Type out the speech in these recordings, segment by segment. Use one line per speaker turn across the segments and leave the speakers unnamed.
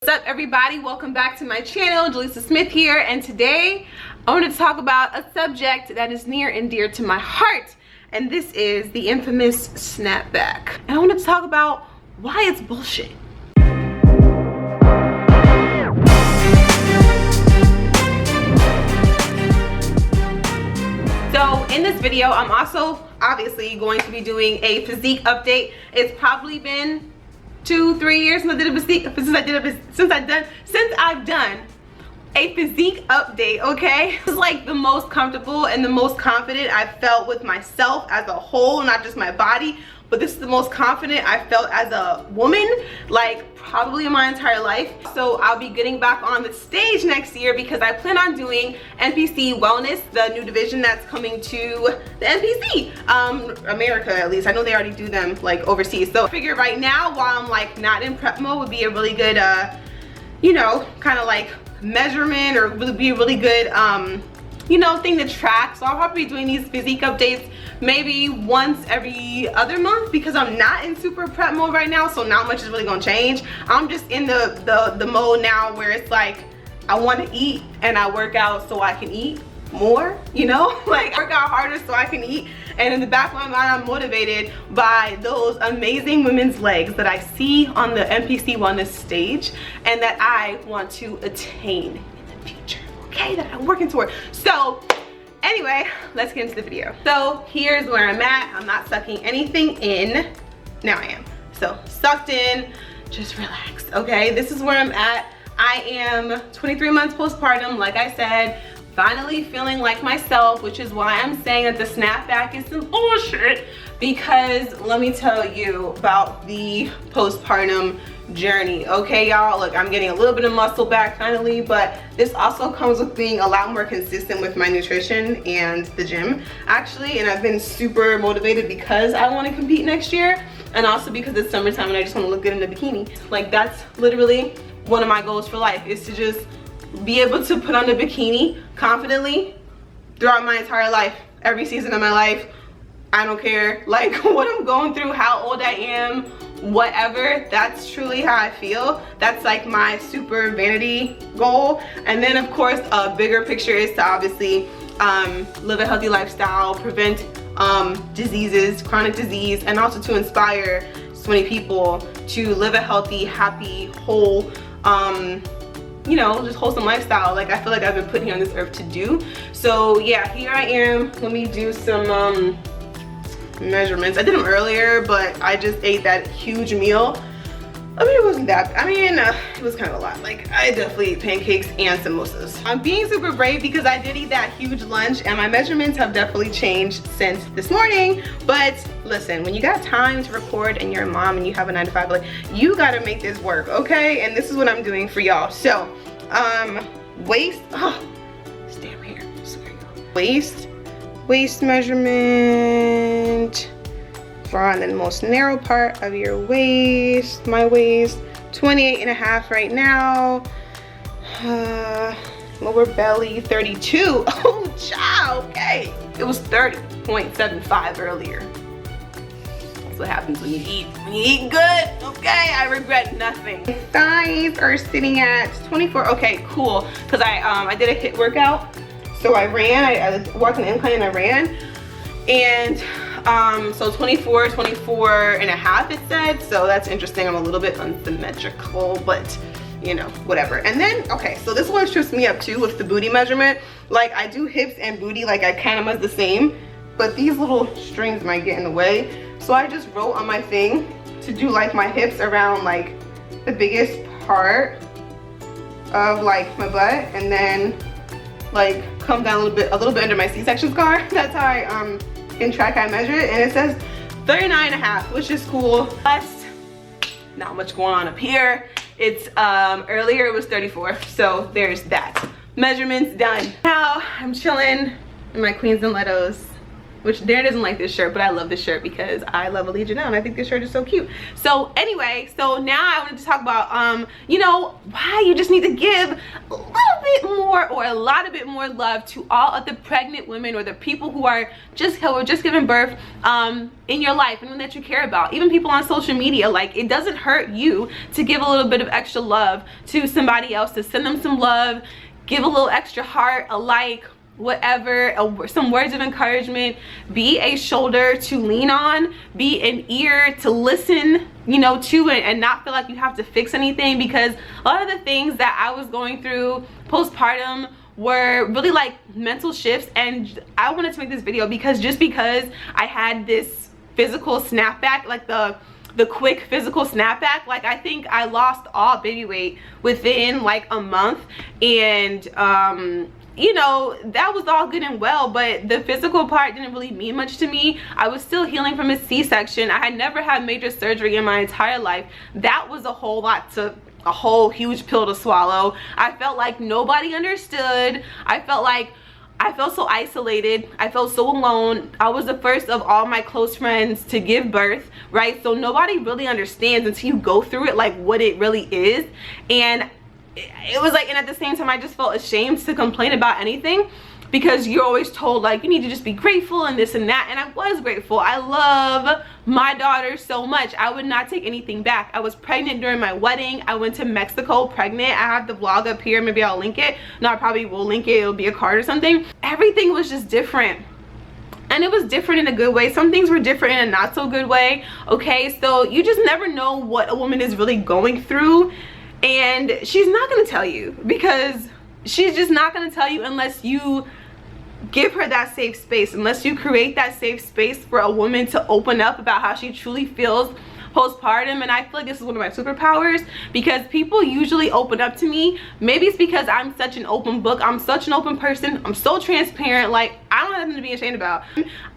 What's up, everybody? Welcome back to my channel. Jaleesa Smith here, and today I wanted to talk about a subject that is near and dear to my heart, and this is the infamous snapback. And I wanted to talk about why it's bullshit. So in this video, I'm also obviously going to be doing a physique update. It's probably been 2-3 years since I did a physique, since I've done a physique update. Okay, it's like the most comfortable and the most confident I've felt with myself as a whole, not just my body, but this is the most confident I felt as a woman, like probably in my entire life. So I'll be getting back on the stage next year because I plan on doing NPC Wellness, the new division that's coming to the NPC, America at least. I know they already do them like overseas. So I figure right now, while I'm like not in prep mode, would be a really good, you know, kind of like measurement, or would be a really good, you know, thing to track. So I'll probably be doing these physique updates maybe once every other month because I'm not in super prep mode right now, so not much is really gonna change. I'm just in the mode now where it's like I want to eat and I work out so I can eat more, you know, like I work out harder so I can eat. And in the back of my mind, I'm motivated by those amazing women's legs that I see on the NPC Wellness stage and that I want to attain in the future, okay, that I'm working toward. So anyway, let's get into the video. So here's where I'm at. I'm not sucking anything in. Now I am. So sucked in, just relax, okay? This is where I'm at. I am 23 months postpartum, like I said, finally feeling like myself, which is why I'm saying that the snapback is some bullshit, because let me tell you about the postpartum journey, okay, y'all? Look, I'm getting a little bit of muscle back finally, but this also comes with being a lot more consistent with my nutrition and the gym, actually. And I've been super motivated because I want to compete next year, and also because it's summertime and I just want to look good in a bikini. Like, that's literally one of my goals for life, is to just be able to put on a bikini confidently throughout my entire life, every season of my life. I don't care like what I'm going through, how old I am, whatever. That's truly how I feel. That's like my super vanity goal. And then of course a bigger picture is to obviously live a healthy lifestyle, prevent diseases, chronic disease, and also to inspire so many people to live a healthy, happy, whole, you know, just wholesome lifestyle like I feel like I've been put here on this earth to do. So yeah, here I am. Let me do some measurements. I did them earlier, but I just ate that huge meal. I mean, it wasn't that, I mean, it was kind of a lot. Like, I definitely ate pancakes and samosas. I'm being super brave because I did eat that huge lunch, and my measurements have definitely changed since this morning. But listen, when you got time to record and you're a mom and you have a 9-to-5, like, you gotta make this work, okay? And this is what I'm doing for y'all. So, waist, oh, this damn hair, I swear to God. Waist measurement on the most narrow part of your waist. My waist, 28.5 right now. Lower belly, 32. Oh, child, okay. It was 30.75 earlier. That's what happens when you eat good, okay? I regret nothing. My thighs are sitting at 24. Okay, cool, because I did a HIIT workout. So I ran, I walked an incline and I ran. And so 24 and a half it said. So that's interesting. I'm a little bit unsymmetrical, but you know, whatever. And then, okay, so this one trips me up too with the booty measurement. Like, I do hips and booty, like I kind of was the same, but these little strings might get in the way. So I just wrote on my thing to do like my hips around like the biggest part of like my butt, and then like come down a little bit under my C-section scar. That's how I can track how I measure it, and it says 39.5, which is cool. But not much going on up here. It's earlier it was 34, so there's that. Measurements done. Now I'm chilling in my Queens and Letos which Darren doesn't like this shirt, but I love this shirt because I love Allegiant now and I think this shirt is so cute. So anyway, so now I wanted to talk about you know, why you just need to give a little bit more or a lot of bit more love to all of the pregnant women or the people who are just giving birth in your life and that you care about. Even people on social media, like, it doesn't hurt you to give a little bit of extra love to somebody else, to send them some love, give a little extra heart, a like, whatever, some words of encouragement. Be a shoulder to lean on, be an ear to listen, you know, to, and not feel like you have to fix anything, because a lot of the things that I was going through postpartum were really like mental shifts. And I wanted to make this video because I had this physical snapback, like the quick physical snapback, like I think I lost all baby weight within like a month. And you know, that was all good and well, but the physical part didn't really mean much to me. I was still healing from a C-section. I had never had major surgery in my entire life. That was a whole huge pill to swallow. I felt like nobody understood. I felt so isolated. I felt so alone. I was the first of all my close friends to give birth, right? So nobody really understands until you go through it, like what it really is. And it was like, and at the same time, I just felt ashamed to complain about anything, because you're always told like you need to just be grateful and this and that. And I was grateful. I love my daughter so much. I would not take anything back. I was pregnant during my wedding. I went to Mexico pregnant. I have the vlog up here. Maybe I'll link it. No, I probably will link it. It'll be a card or something. Everything was just different. And it was different in a good way. Some things were different in a not so good way. Okay, so you just never know what a woman is really going through. And she's not going to tell you, because she's just not going to tell you unless you give her that safe space, unless you create that safe space for a woman to open up about how she truly feels postpartum. And I feel like this is one of my superpowers, because people usually open up to me. Maybe it's because I'm such an open book. I'm such an open person. I'm so transparent. Like, I don't have nothing to be ashamed about.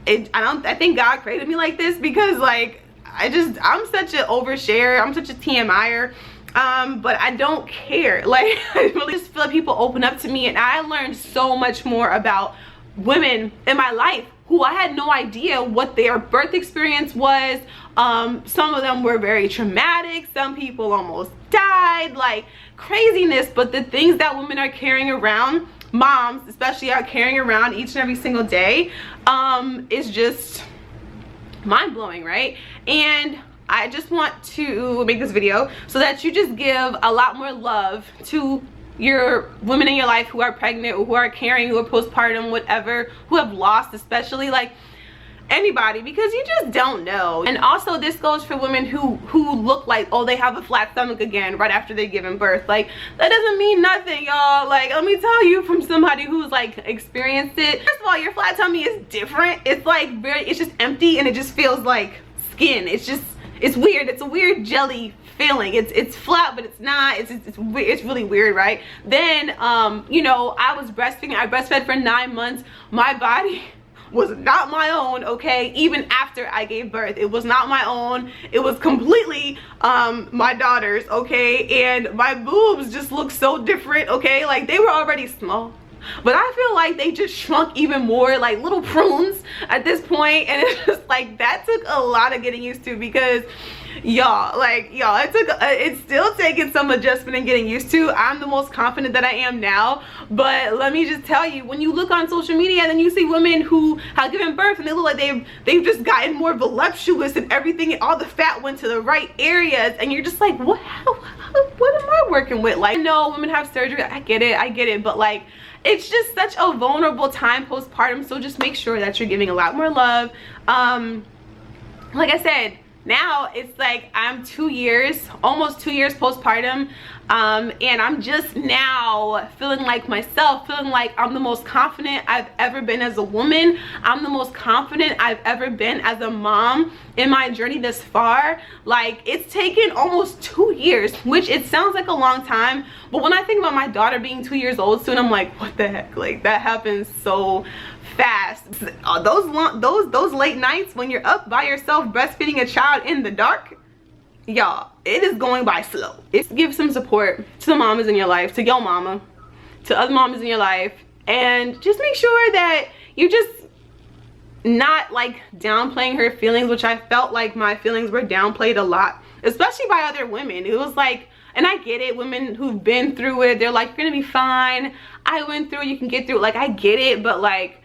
I think God created me like this, because like I'm such an oversharer. I'm such a TMIer. But I don't care. Like, I really just feel like people open up to me, and I learned so much more about women in my life who I had no idea what their birth experience was. Some of them were very traumatic. Some people almost died, like craziness. But the things that women are carrying around, moms especially, are carrying around each and every single day, is just mind-blowing, right? And I just want to make this video so that you just give a lot more love to your women in your life who are pregnant, or who are carrying, who are postpartum, whatever, who have lost, especially, like anybody, because you just don't know. And also this goes for women who look like, oh, they have a flat stomach again right after they've given birth. Like, that doesn't mean nothing, y'all. Like, let me tell you from somebody who's like experienced it. First of all, your flat tummy is different. It's like it's just empty, and it just feels like skin. It's weird. It's a weird jelly feeling. It's flat, but it's not. It's really weird, right? Then you know, I was breastfeeding. I breastfed for 9 months. My body was not my own, okay? Even after I gave birth, it was not my own. It was completely my daughter's, okay? And my boobs just looked so different, okay? Like, they were already small, but I feel like they just shrunk even more, like little prunes at this point. And it's just like, that took a lot of getting used to, because y'all, it's still taking some adjustment and getting used to. I'm the most confident that I am now, but let me just tell you, when you look on social media and then you see women who have given birth and they look like they've just gotten more voluptuous and everything, and all the fat went to the right areas, and you're just like, what am I working with? Like, I know women have surgery, I get it, but like, it's just such a vulnerable time postpartum. So just make sure that you're giving a lot more love. Like I said, now it's like I'm 2 years, almost 2 years postpartum, and I'm just now feeling like myself, feeling like I'm the most confident I've ever been as a woman. I'm the most confident I've ever been as a mom in my journey this far. Like, it's taken almost 2 years, which it sounds like a long time, but when I think about my daughter being 2 years old soon, I'm like, what the heck? Like, that happens so fast. Those late nights when you're up by yourself breastfeeding a child in the dark, y'all, it is going by slow. Give some support to the mamas in your life, to your mama, to other mamas in your life, and just make sure that you just not like downplaying her feelings, which I felt like my feelings were downplayed a lot, especially by other women. It was like, and I get it, women who've been through it, they're like, you're gonna be fine, I went through it, you can get through it. Like, I get it, but like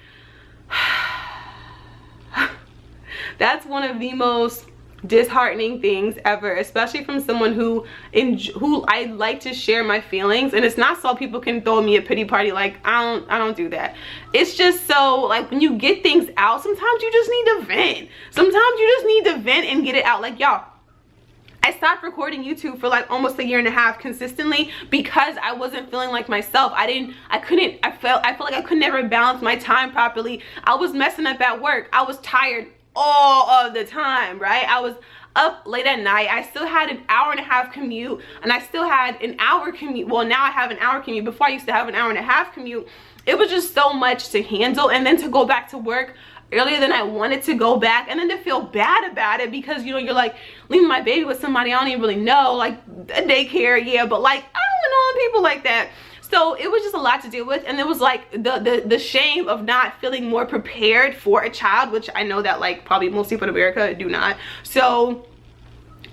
that's one of the most disheartening things ever, especially from someone who I like to share my feelings. And it's not so people can throw me a pity party. Like, I don't do that. It's just so, like, when you get things out, sometimes you just need to vent. Sometimes you just need to vent and get it out. Like, y'all, I stopped recording YouTube for like almost a year and a half consistently because I wasn't feeling like myself. I felt like I could never balance my time properly. I was messing up at work. I was tired all of the time, right? I was up late at night. I still had an hour-and-a-half commute, and I still had an hour commute. Well, now I have an hour commute. Before, I used to have an hour-and-a-half commute. It was just so much to handle, and then to go back to work earlier than I wanted to go back, and then to feel bad about it because, you know, you're like leaving my baby with somebody I don't even really know, like a daycare, yeah, but like I don't know people like that. So it was just a lot to deal with, and it was like the shame of not feeling more prepared for a child, which I know that like probably most people in America do not. So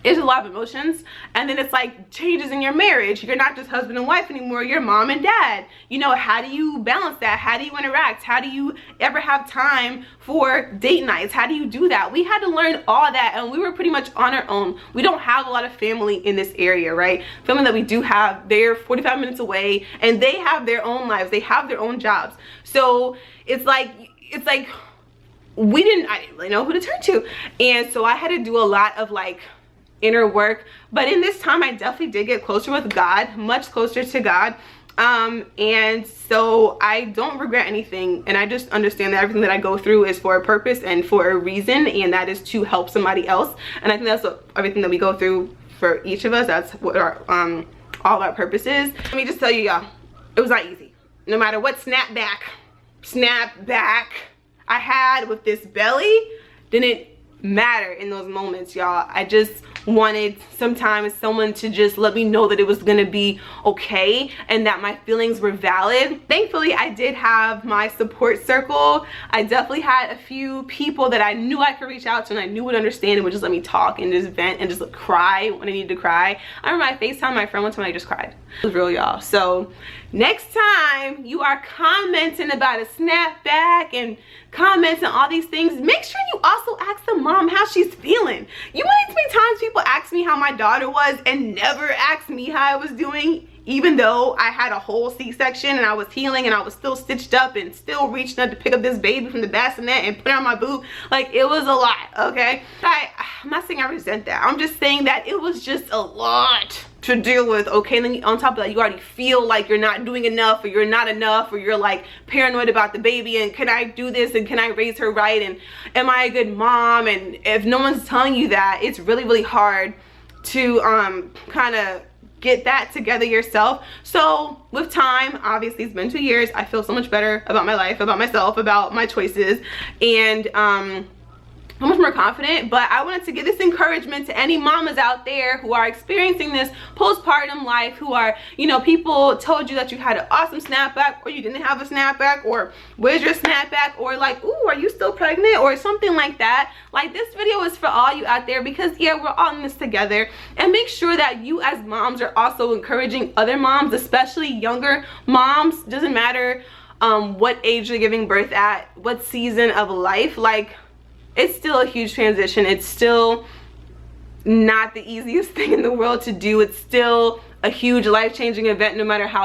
it's a lot of emotions. And then it's like changes in your marriage. You're not just husband and wife anymore, you're mom and dad. You know, how do you balance that? How do you interact? How do you ever have time for date nights? How do you do that? We had to learn all that, and we were pretty much on our own. We don't have a lot of family in this area, right? Family that we do have, they're 45 minutes away, and they have their own lives, they have their own jobs. So it's like I didn't really know who to turn to. And so I had to do a lot of like inner work, but in this time I definitely did get closer with God, much closer to God, and so I don't regret anything, and I just understand that everything that I go through is for a purpose and for a reason, and that is to help somebody else. And I think that's what everything that we go through for each of us, that's what our all our purpose is. Let me just tell you, y'all, it was not easy. No matter what snapback I had with this belly, didn't matter in those moments, y'all. I just wanted sometimes someone to just let me know that it was gonna be okay and that my feelings were valid. Thankfully, I did have my support circle. I definitely had a few people that I knew I could reach out to and I knew would understand and would just let me talk and just vent and just cry when I needed to cry. I remember I FaceTimed my friend one time and I just cried. It was real, y'all. So next time you are commenting about a snapback and comments and all these things, make sure you also ask the mom how she's feeling. You know how many times people ask me how my daughter was and never ask me how I was doing, even though I had a whole C-section and I was healing and I was still stitched up and still reaching up to pick up this baby from the bassinet and put it on my boob. Like, it was a lot, okay? I'm not saying I resent that. I'm just saying that it was just a lot to deal with, okay? And then on top of that, you already feel like you're not doing enough, or you're not enough, or you're like paranoid about the baby, and can I do this, and can I raise her right, and am I a good mom? And if no one's telling you that, it's really, really hard to kind of get that together yourself. So with time, obviously it's been 2 years, I feel so much better about my life, about myself, about my choices, and I'm much more confident. But I wanted to give this encouragement to any mamas out there who are experiencing this postpartum life, who are, you know, people told you that you had an awesome snapback, or you didn't have a snapback, or where's your snapback, or like, ooh, are you still pregnant, or something like that. Like, this video is for all you out there, because yeah, we're all in this together. And make sure that you as moms are also encouraging other moms, especially younger moms. Doesn't matter what age you're giving birth at, what season of life. Like, it's still a huge transition. It's still not the easiest thing in the world to do. It's still a huge life-changing event, no matter how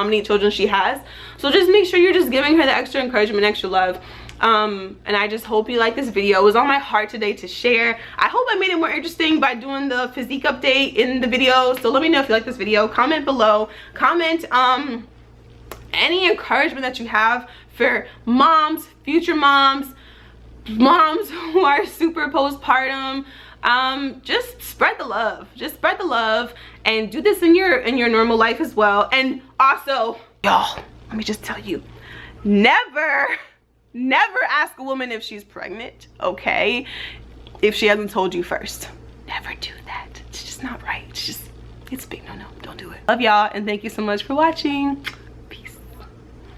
many children she has. So just make sure you're just giving her the extra encouragement, extra love. And I just hope you like this video. It was on my heart today to share. I hope I made it more interesting by doing the physique update in the video. So let me know if you like this video. Comment below. Comment any encouragement that you have for moms, future moms, moms who are super postpartum. Just spread the love. Just spread the love, and do this in your normal life as well. And also, y'all, let me just tell you, never ask a woman if she's pregnant, okay, if she hasn't told you first. Never do that. It's just not right. It's big no, don't do it. Love y'all, and thank you so much for watching.